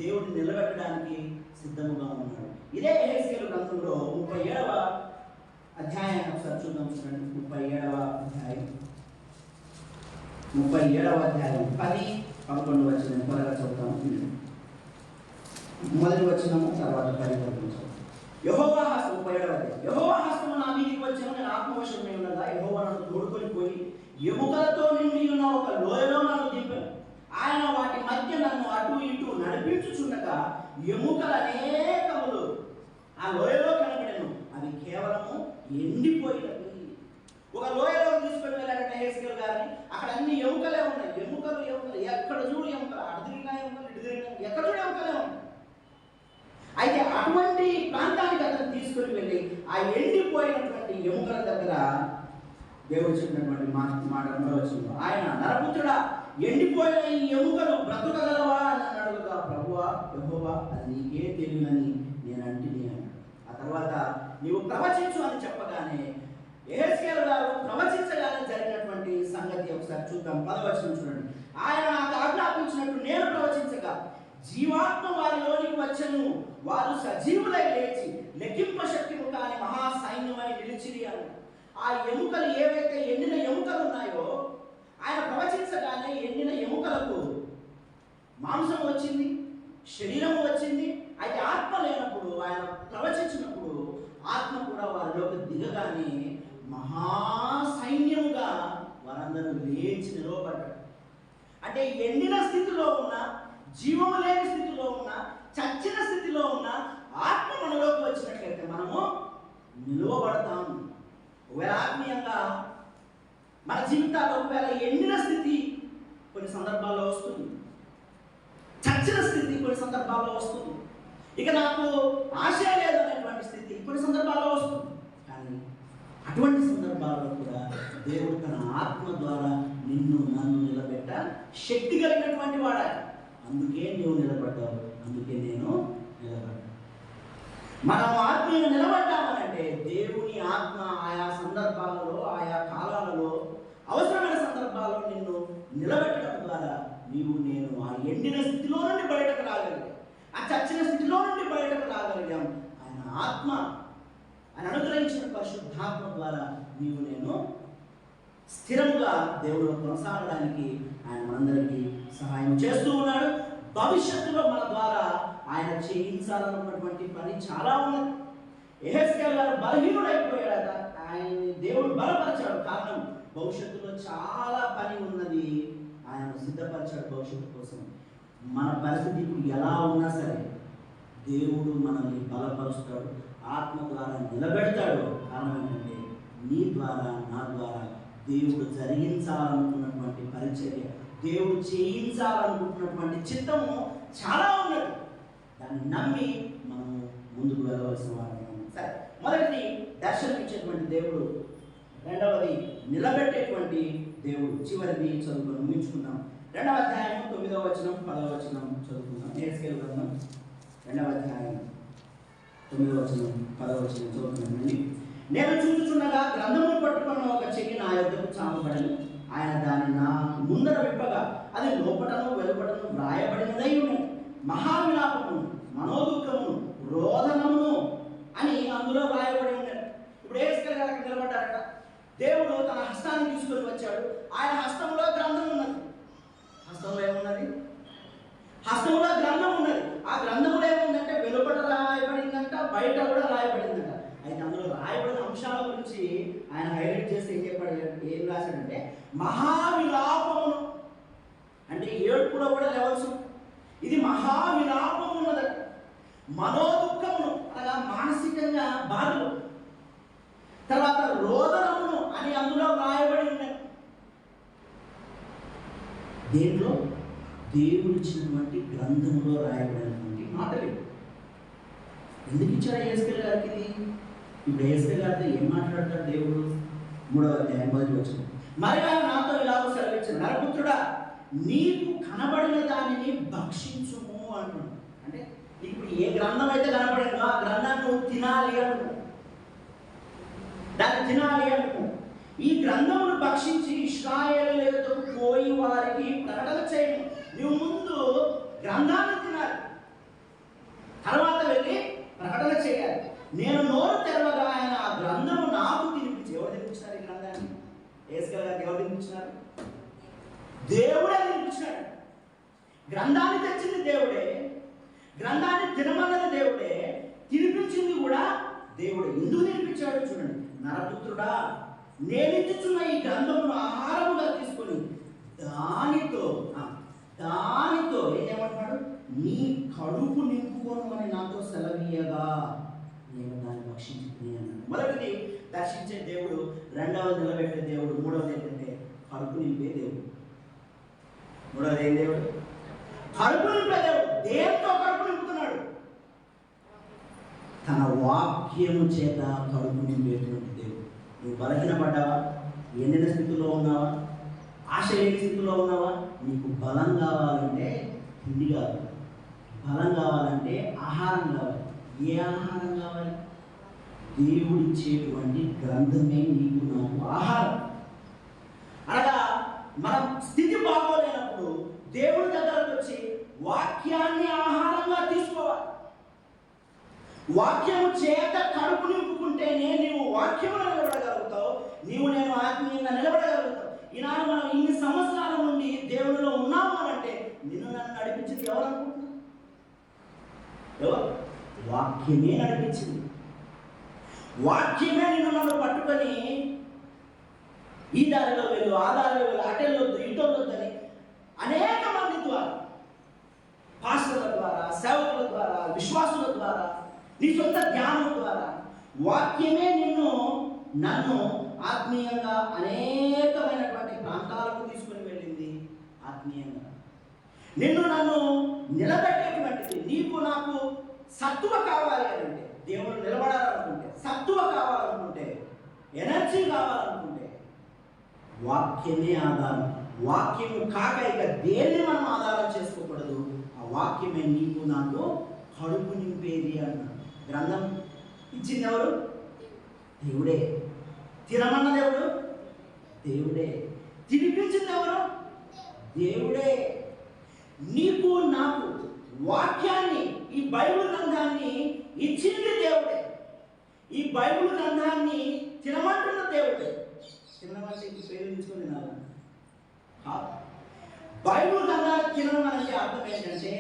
దేవుడిని నిలబెట్టడానికి సిద్ధముగా ఉన్నాడు. ఇదే యెహెజ్కేలు గ్రంథంలో 37వ అధ్యాయాన్ని ఒకసారి చూద్దాం. 37వ అధ్యాయం 10-11 వచనం త్వరగా చదువుతాము. మొదటి వచనము తర్వాత 10 వచనం. యెహోవా హస్తము 37వ అధ్యాయం. యెహోవా హస్తము నా మీదికి వచ్చెను, నేను ఆత్మవశమై ఉండగా యెహోవా నన్ను తోడుకొని పోయి ఎముకలతో నిండి ఉన్న ఒక లోయలో నన్ను దింపాను. ఆయన వాటి మధ్య నన్ను అటు ఇటు నడిపించుచుండగా ఎముకలు అనేకములు ఆ లోయలో కనబడెను. అవి కేవలము ఎండిపోయినవి. ఒక లోయలో తీసుకొని వెళ్ళాడంటే యెహెజ్కేలు గారిని, అక్కడ అన్ని ఎముకలే ఉన్నాయి. ఎముకలు ఎక్కడ చూడు ఎముకలు, అటు తిరిగినా ఎముకలు, ఇటు తిరిగినా ఎక్కడ చూడు ఎముకలే ఉన్నాయి. అయితే అటువంటి ప్రాంతానికి అతను తీసుకుని వెళ్ళి ఆ ఎండిపోయినటువంటి ఎముకల దగ్గర దేవుడు చెప్పినటువంటి మాట వచ్చింది. ఆయన నరపుత్రుడా, ఎండిపోయిన ఈ ఎముకలు బ్రతుకగలవా అని అడుగుతా. ప్రభువా యెహోవా, అది నీకే తెలియనని నేను అంటిని అన్నాడు. ఆ తర్వాత నీవు ప్రవచించు అని చెప్పగానే యెహెజ్కేలు గారు ప్రవచించగానే జరిగినటువంటి సంగతి ఒకసారి చూద్దాం. 10వ వచనం చూడండి. ఆయన నాకు ఆజ్ఞాపించినట్టు నేను ప్రవచించగా జీవాత్మ వారిలోనికి వచ్చెను, వారు సజీవులై లేచి లెక్కింప శక్తిము కాని మహా సైన్యమై నిలిచిరి అని. ఆ ఎముకలు ఏవైతే ఎండిన ఎముకలు ఉన్నాయో ఆయన ప్రవచించగానే ఎండిన ఎముకలకు మాంసం వచ్చింది, శరీరం వచ్చింది. అయితే ఆత్మ లేనప్పుడు ఆయన ప్రవచించినప్పుడు ఆత్మ కూడా వారిలోకి దిగగానే మహాసైన్యముగా వారందరూ లేచి నిలవబడ్డారు. అంటే ఎండిన స్థితిలో ఉన్న, జీవము లేని స్థితిలో ఉన్న, చచ్చిన స్థితిలో ఉన్న ఆత్మ మనలోకి వచ్చినట్లయితే మనము నిలువబడతాము. ఒకవేళ ఆత్మీయంగా మన జీవితాల్లో ఒకవేళ ఎండిన స్థితి కొన్ని సందర్భాల్లో వస్తుంది, చచ్చిన స్థితి కొన్ని సందర్భాల్లో వస్తుంది, ఇక నాకు ఆశ లేదనేటువంటి స్థితి కొన్ని సందర్భాల్లో వస్తుంది. కానీ అటువంటి సందర్భాల్లో కూడా దేవుడు తన ఆత్మ ద్వారా నిన్ను నన్ను నిలబెట్ట శక్తి కలిగినటువంటి వాడాలి. అందుకే నువ్వు నిలబడ్డావు, అందుకే నేను నిలబడ్డా. మనం ఆత్మీయంగా నిలబడ్డామనంటే దేవుని ఆత్మ ఆయా సందర్భాలలో, ఆయా కాలాలలో, అవసరమైన సందర్భాల్లో నిన్ను నిలబెట్టడం ద్వారా నీవు నేను ఆ ఎండిన స్థితిలో నుండి బయటకు రాగలిగాం, ఆ చచ్చిన స్థితిలో నుండి బయటకు రాగలిగాం. ఆయన ఆత్మ, ఆయన అనుగ్రహించిన పరిశుద్ధాత్మ ద్వారా నీవు నేను స్థిరంగా దేవుడు కొనసాగడానికి ఆయన మనందరికీ సహాయం చేస్తూ ఉన్నాడు. భవిష్యత్తులో మన ద్వారా ఆయన చేయించాలన్నటువంటి పని చాలా ఉన్నది. యెహెజ్కేలు గారు బలహీనుడైపోయాడట, ఆయన్ని దేవుడు బలపరిచాడు. కారణం భవిష్యత్తులో చాలా పని ఉన్నది, ఆయన సిద్ధపరిచాడు భవిష్యత్తు కోసం. మన పరిస్థితి ఇప్పుడు ఎలా ఉన్నా సరే దేవుడు మనల్ని బలపరుస్తాడు, ఆత్మ ద్వారా నిలబెడతాడు. కారణం ఏంటంటే నీ ద్వారా, నా ద్వారా దేవుడు జరిగించాలనుకున్నటువంటి పరిచర్య, దేవుడు చేయించాలనుకుంటున్నటువంటి చిత్తము చాలా ఉన్నది. దాన్ని నమ్మి మనము ముందుకు వెళ్ళవలసిన వారు. సరే, మొదటిది దర్శనమిచ్చేటువంటి దేవుడు, రెండవది నిలబెట్టేటువంటి దేవుడు. చివరిది చదువుకొని ముగించుకుందాం. 2వ అధ్యాయం 9వ వచనం 10వ వచనం చదువుకుందాం. యెహెజ్కేలు గ్రంథం 2వ అధ్యాయం 9వ వచనం 10వ వచనం చదువుకుందామండి. నేను చూచుచున్నగా గ్రంథమును పట్టుకున్న ఒక చెయ్యి నా యొద్దకు చాపబడను. ఆయన దాన్ని నా ముందర విప్పగా అది లోపటను వెలుపటను వ్రాయబడినదై ఉన్నది. మహావిలాపమును, మనోదుఃఖమును, రోదనమును అని అందులో వ్రాయబడి ఉన్నది. ఇప్పుడు యెహెజ్కేలు గారు అక్కడ నిలబడ్డారట. దేవుడు తన హస్తాన్ని తీసుకొని వచ్చాడు. ఆయన హస్తంలో గ్రంథం ఉన్నది. హస్తంలో ఏమున్నది? హస్తంలో గ్రంథం ఉన్నది. ఆ గ్రంథంలో ఏముందంటే వెలుపట రాయబడిందంట, బయట కూడా రాయబడిందంట. అయితే అందులో రాయబడిన అంశాల గురించి ఆయన హైలైట్ చేసి ఏం రాశాడంటే మహావిలాపమును, అంటే ఏడుపులో కూడా లెవెల్స్, ఇది మహావిలాపము ఉన్నదట. మనోదుఃఖమును అనగా మానసికంగా బాధలు, తర్వాత రోదనమును అని అందులో రాయబడి ఉన్నది. దేంట్లో? దేవుడు ఇచ్చినటువంటి గ్రంథంలో రాయబడినటువంటి మాటలు. ఎందుకు ఇచ్చాడు యెహెజ్కేలు గారికి ఇది? ఇప్పుడు యెహెజ్కేలు గారితో ఏం మాట్లాడతాడు దేవుడు? 3వ అధ్యాయం 1వ వచనం. మరి ఆయన నాతో ఇలాగ సెలవిచ్చాడు, నరపుత్రుడా, నీకు కనబడిన దానిని భక్షించుము అంటున్నాడు. అంటే ఇప్పుడు ఏ గ్రంథం అయితే కనబడిందో ఆ గ్రంథాన్ని నువ్వు తినాలి అంటున్నాడు, దాన్ని తినాలి అంటున్నాడు. ఈ గ్రంథమును భక్షించి ఇశ్రాయేలీయులతో పోయి వారికి ప్రకటన చేయను. నువ్వు ముందు గ్రంథాన్ని తినాలి, తర్వాత వెళ్ళి ప్రకటన చేయాలి. నేను నోరు తెరవగా ఆయన ఆ గ్రంథము నాకు తినిపించి. ఎవరు తినిపించినారు ఈ గ్రంథాన్ని? యెహెజ్కేలు గారికి ఎవరు తినిపించినారు? దేవుడే తినిపించినాడు. గ్రంథాన్ని తెచ్చింది దేవుడే, గ్రంథాన్ని తినమన్నది దేవుడే, తినిపించింది కూడా దేవుడే. ఎందుకు తినిపించాడు చూడండి. నరపుత్రుడా, నేనిచ్చుచున్న ఈ గ్రంథమును ఆహారముగా తీసుకొని దానితో ఏమంటున్నాడు? నీ కడుపు నింపుకోను అని నాతో సెలవీయగా నేను దాన్ని భక్షించుకుని అన్నాడు. మొదటిది దర్శించే దేవుడు, రెండవది నిలబెట్టే దేవుడు, మూడవది ఏంటంటే కడుపు నింపే దేవుడు. మూడవది ఏం దేవుడు? కడుపు నింపే దేవుడు. దేంతో కడుపు నింపుతున్నాడు? వాక్యము చేత కడుపు నింపేటువంటి దేవుడు. నువ్వు బలహీనపడ్డావా? ఎండిన స్థితిలో ఉన్నావా? ఆశ లేని స్థితిలో ఉన్నావా? నీకు బలం కావాలంటే తిండి కావాలి, బలం కావాలంటే ఆహారం కావాలి. ఏ ఆహారం కావాలి? దేవుడిచ్చేటువంటి గ్రంథమే నీకు నాకు ఆహారం. అనగా మన స్థితి బాగోలేనప్పుడు దేవుడి దగ్గరకు వచ్చి వాక్యాన్ని ఆహారంగా తీసుకోవాలి. వాక్యము చేత కడుపు నింపుకుంటేనే నీవు వాక్యములో నిలబడగలుగుతావు, నేను ఆత్మీయంగా నిలబడగలుగుతావు. ఈనాడు మనం ఇన్ని సంవత్సరాల నుండి దేవుడిలో ఉన్నాము అంటే నిన్ను నన్ను నడిపించింది ఎవరు అనుకుంటున్నావు? ఎవరు? వాక్యమే నడిపించింది. వాక్యమే నిన్ను నన్ను పట్టుకొని ఈ దారిలో వెళ్ళు, ఆ దారిలో వెళ్ళు, అటెళ్ళొద్దు, ఇటొద్దని అనేక మంది ద్వారా, పాస్టర్ల ద్వారా, సేవకుల ద్వారా, విశ్వాసుల ద్వారా, నీ సొంత జ్ఞానం ద్వారా వాక్యమే నన్ను ఆత్మీయంగా అనేకమైనటువంటి ప్రాంతాలకు తీసుకుని వెళ్ళింది. ఆత్మీయంగా నన్ను నిలబెట్టేటువంటిది. నీకు నాకు సత్తువ కావాలి అంటే, దేవుడు నిలబడాలనుకుంటే, సత్తువ కావాలనుకుంటే, ఎనర్జీ కావాలనుకుంటే వాక్యమే ఆధారం. వాక్యము కాక ఇక దేన్ని మనం ఆధారం చేసుకోకూడదు. ఆ వాక్యమే నీకు నాకు కడుపు నింపేది అన్నాడు. గ్రంథం ఇచ్చింది ఎవరు? దేవుడే. తినమన్న దేవుడు దేవుడే. తినిపించింది ఎవరు? దేవుడే. నీకు నాకు వాక్యాన్ని, ఈ బైబిల్ గ్రంథాన్ని ఇచ్చింది దేవుడే. ఈ బైబిల్ గ్రంథాన్ని తినమంటున్న దేవుడే. తినమంటే ఉపయోగించుకొని తినాలి. బైబిల్ గ్రంథాన్ని తినడం అంటే అర్థం ఏంటంటే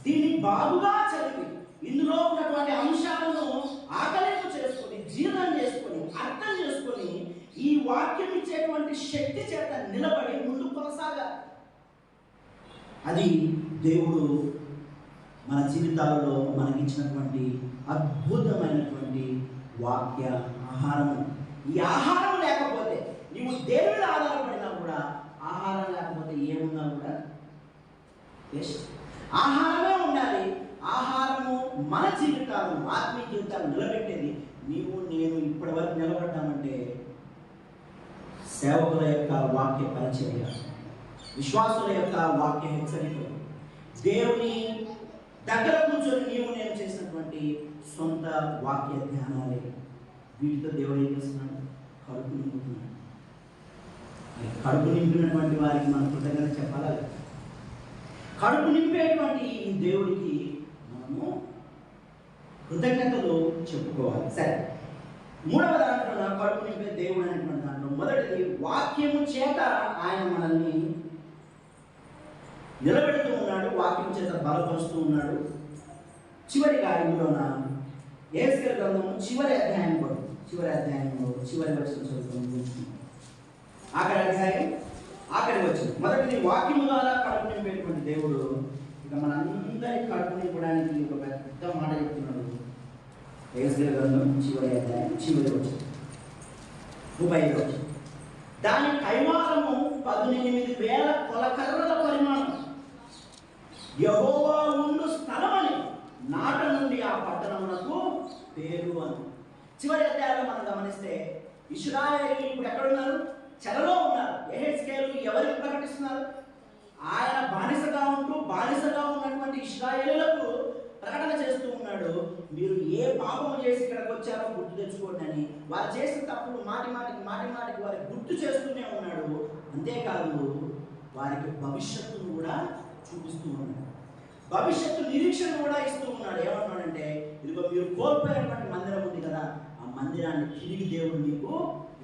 దీన్ని బాగుగా చదివి ఇందులో ఉన్నటువంటి అంశాలను ఆకలింపు చేసుకొని, జీర్ణం చేసుకొని, అర్థం చేసుకొని ఈ వాక్యం ఇచ్చేటువంటి శక్తి చేత నిలబడి ముందుకు కొనసాగాలి. అది దేవుడు మన జీవితాలలో మనకిచ్చినటువంటి అద్భుతమైనటువంటి వాక్య ఆహారము. ఈ ఆహారం లేకపోతే, నీవు దేని మీద ఆధారపడినా కూడా, ఆహారం లేకపోతే ఏమున్నా కూడా వేస్ట్. ఆహారమే ఉండాలి. ఆహారము మన జీవితాలు, ఆత్మీయ జీవితాలు నిలబెట్టేది. నేను ఇప్పటి వరకు నిలబడ్డామంటే సేవకుల యొక్క వాక్య పరిచర్య, విశ్వాసుల యొక్క వాక్య హెచ్చరికలు, దేవుని దగ్గర కూర్చొని నేను చేసినటువంటి సొంత వాక్య ధ్యానాలే. వీటితో దేవుడు ఏం చేస్తున్నాడు? కడుపు నింపుతున్నాడు. కడుపు నింపినటువంటి వారికి మనం కృతజ్ఞత చెప్పాలా? కడుపు నింపేటువంటి ఈ దేవుడికి మనము కృతజ్ఞతలు చెప్పుకోవాలి. సరే, మూడవ దాంట్లో కడుపు నింపే దేవుడు అనేటువంటి దాంట్లో మొదటిది వాక్యము చేత ఆయన మనల్ని నిలబెడుతూ ఉన్నాడు, వాక్యం చేత బలపరుస్తూ ఉన్నాడు. చివరి కార్యంలోన యెహెజ్కేలు గ్రంథము చివరి అధ్యాయంలో చివరి వచనం చదువుతాం. ఆఖరి అధ్యాయం ఆఖరి వచనం. మొదటిది వాక్యము ద్వారా కడుపు నింపేటువంటి దేవుడు ఇక మనందరి కడుపు నింపడానికి ఒక పెద్ద మాట చెప్తున్నాడు. యెహెజ్కేలు గ్రంథం చివరి అధ్యాయం చివరి వచనం 35వ వచనం. దాని కైమారము 18,000 కొలకర్రల పరిమాణం, యెహోవా ఉండు స్థలమని నాట నుండి ఆ పట్టణమునకు పేరు అని. చివరి అధ్యాయంలో మనం గమనిస్తే ఇశ్రాయేలీయులు ఇప్పుడు ఎక్కడున్నారు? చెరలో ఉన్నారు. యెహెజ్కేలు ఎవరికి ప్రకటిస్తున్నారు? ఆయన బానిసగా ఉన్నటువంటి ఇశ్రాయేలీయులకు ప్రకటన చేస్తూ ఉన్నాడు. మీరు ఏ పాపము చేసి ఇక్కడికి వచ్చారో గుర్తు తెచ్చుకోండి అని. వారు చేసిన తప్పులు మాటి మాటికి వారికి గుర్తు చేస్తూనే ఉన్నాడు. అంతేకాదు వారికి భవిష్యత్తును కూడా చూపిస్తూ ఉన్నాడు. భవిష్యత్తు నిరీక్షణ కూడా ఇస్తూ ఉన్నాడు. ఏమన్నాడంటే, ఇదిగో మీరు కోల్పోయినటువంటి మందిరం ఉంది కదా, ఆ మందిరాన్ని తిరిగి దేవుడు మీకు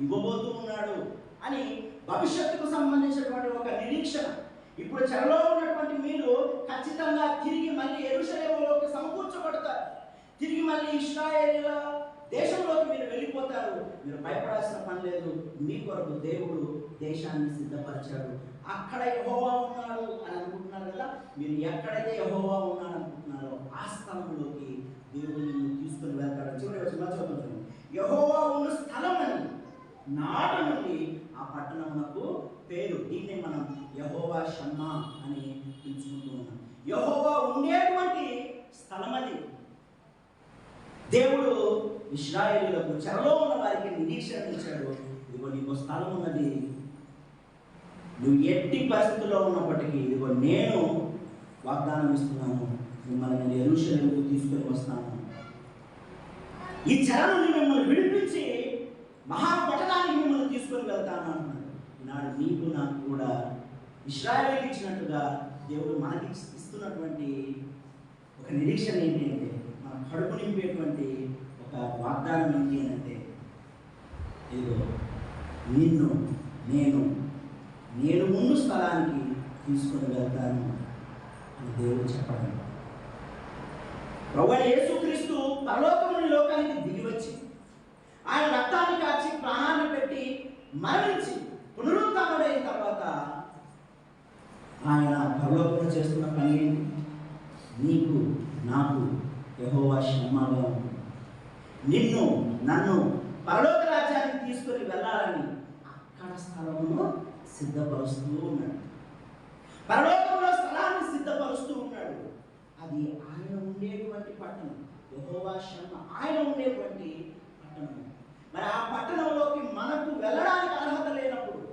ఇవ్వబోతూ ఉన్నాడు అని భవిష్యత్తుకు సంబంధించినటువంటి ఒక నిరీక్షణ. ఇప్పుడు చెరలో ఉన్నటువంటి మీరు ఖచ్చితంగా తిరిగి మళ్ళీ యెరూషలేములోకి సమకూర్చబడతారు. తిరిగి మళ్ళీ ఇశ్రాయేలీయుల దేశంలోకి మీరు వెళ్ళిపోతారు. మీరు భయపడాల్సిన పని లేదు. మీ కొరకు దేవుడు దేశాన్ని సిద్ధపరిచాడు. అక్కడ యెహోవా ఉన్నాడు అని అనుకుంటున్నారు కదా, మీరు ఎక్కడైతే యెహోవా ఉన్నాడు అనుకుంటున్నారో ఆ స్థలంలోకి దేవుడు నిన్ను తీసుకుని వెళ్తాడు. చివరి వచనం చదువుతుంది. యెహోవా ఉన్న స్థలం అని నాట నుండి ఆ పట్టణమునకు పేరు. దీన్ని మనం యెహోవా షమ్మా అని పిలుచుకుంటూ ఉన్నాం. యెహోవా ఉండేటువంటి స్థలం అది. దేవుడు ఇశ్రాయేలులకు చెరలో ఉన్న వారికి నిరీక్షణ ఇచ్చాడు. ఇదిగో నీకు స్థలం ఉన్నది, నువ్వు ఎట్టి పరిస్థితుల్లో ఉన్నప్పటికీ ఇదిగో నేను వాగ్దానం ఇస్తున్నాను, మిమ్మల్ని నేను యెరూషలేముకు తీసుకొని వస్తాను, ఈ చెర నుండి మిమ్మల్ని విడిపించి మహాపట్టణానికి మిమ్మల్ని తీసుకొని వెళ్తాను అంటున్నాడు. ఈనాడు నీకు నాకు కూడా ఇశ్రాయేలుకి ఇచ్చినట్టుగా దేవుడు మనకి ఇస్తున్నటువంటి ఒక నిరీక్షణ ఏంటి అంటే, మన కడుపు నింపేటువంటి ఒక వాగ్దానం ఏంటి అంటే, ఏదో నేను ముందు స్థలానికి తీసుకొని వెళ్తాను అని దేవుడు చెప్పడం. ప్రభువైన యేసుక్రీస్తు పరలోకం నుండి లోకానికి దిగి వచ్చి ఆయన రక్తాన్ని కాచి ప్రాణాన్ని పెట్టి మరణించి పునరుత్థానుడైన తర్వాత ఆయన పరలోకంలో చేస్తున్న పని ఏంటి? నీకు నాకు యెహోవా షమ్మాగా ఉంది. నిన్ను నన్ను పరలోక రాజ్యానికి తీసుకొని వెళ్ళాలని అక్కడ స్థలమును సిద్ధపరుస్తూ ఉన్నాడు. పరలోకంలో స్థలాన్ని సిద్ధపరుస్తూ ఉన్నాడు. అది ఆయన ఉండేటువంటి పట్టణం, యెహోవా షమ్మా ఆయన ఉండేటువంటి పట్టణం. మరి ఆ పట్టణంలోకి మనకు వెళ్ళడానికి అర్హత లేనప్పుడు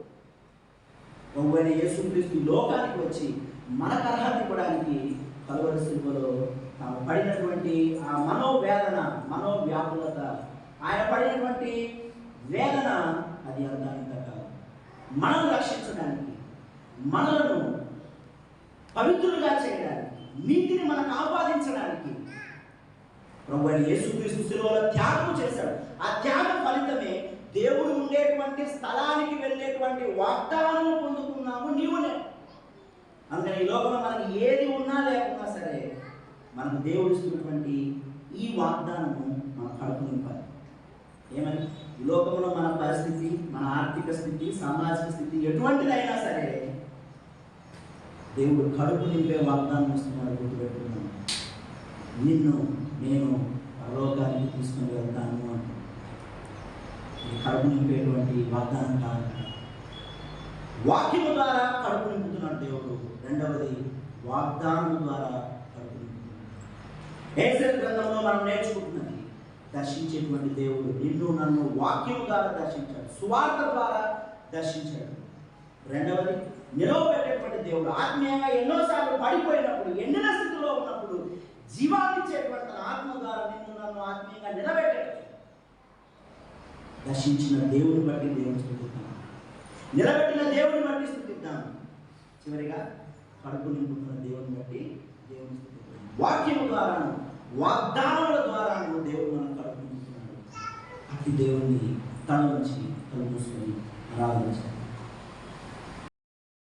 ప్రభువైన యేసుక్రీస్తు లోకానికి వచ్చి మనకు అర్హత ఇవ్వడానికి కలువరి శిలువలో తాము పడినటువంటి ఆ మనోవేదన, మనోవ్యాకులత, ఆయన పడినటువంటి వేదన అది అంతా కాదు. మనల్ని రక్షించడానికి, మనలను పవిత్రులుగా చేయడానికి, నీతిని మనకు ఆపాదించడానికి ప్రభువైన యేసుక్రీస్తు శిలువలో త్యాగం చేశాడు. ఆ త్యాగం ఫలితమే దేవుడు ఉండేటువంటి స్థలానికి వెళ్ళేటువంటి వాగ్దానం పొందుకున్నాము నీవునే. అందుకని ఈ లోకంలో మనకి ఏది ఉన్నా లేకున్నా సరే మనకు దేవుడు ఇస్తున్నటువంటి ఈ వాగ్దానము మన కడుపు నింపాలి. ఏమని? ఈ లోకంలో మన పరిస్థితి, మన ఆర్థిక స్థితి, సామాజిక స్థితి ఎటువంటిదైనా సరే దేవుడు కడుపు నింపే వాగ్దానం ఇస్తున్నాడు. గుర్తుపెట్టుకున్నాను, నేను పరలోకానికి తీసుకుని వెళ్తాను అని. ఇది కడుపు నింపేటువంటి వాగ్దానం కాదు, వాక్యము ద్వారా కడుపు నింపుతున్నాడు దేవుడు. రెండవది వాగ్దానం ద్వారా కడుపు నింపుతున్నాడు. హెబ్రీ గ్రంథంలో మనం నేర్చుకుంటున్నది, దర్శించేటువంటి దేవుడు నిన్ను నన్ను వాక్యము ద్వారా దర్శించాడు, సువార్త ద్వారా దర్శించాడు. రెండవది నిలవబెట్టేటువంటి దేవుడు. ఆత్మీయంగా ఎన్నోసార్లు పడిపోయినప్పుడు, ఎండిన స్థితిలో ఉన్నప్పుడు జీవాన్నిచ్చేటువంటి తన ఆత్మ ద్వారా నిన్ను నన్ను ఆత్మీయంగా నిలబెట్టాడు. దర్శించిన దేవుని బట్టి దేవుని స్తుతిద్దాం, నిలబెట్టిన దేవుని బట్టి స్తుతిద్దాం. చివరిగా కడుపు నింపుతున్న దేవుని బట్టి దేవుని స్తుతిద్దాం. వాక్యము ద్వారాను, వాగ్దానముల ద్వారాను దేవుడు మనం కడుపు నింపుతున్నాడు. అట్టి దేవుణ్ణి తన నుంచి తను మూసుకొని ఆరాధన చేస్తాం.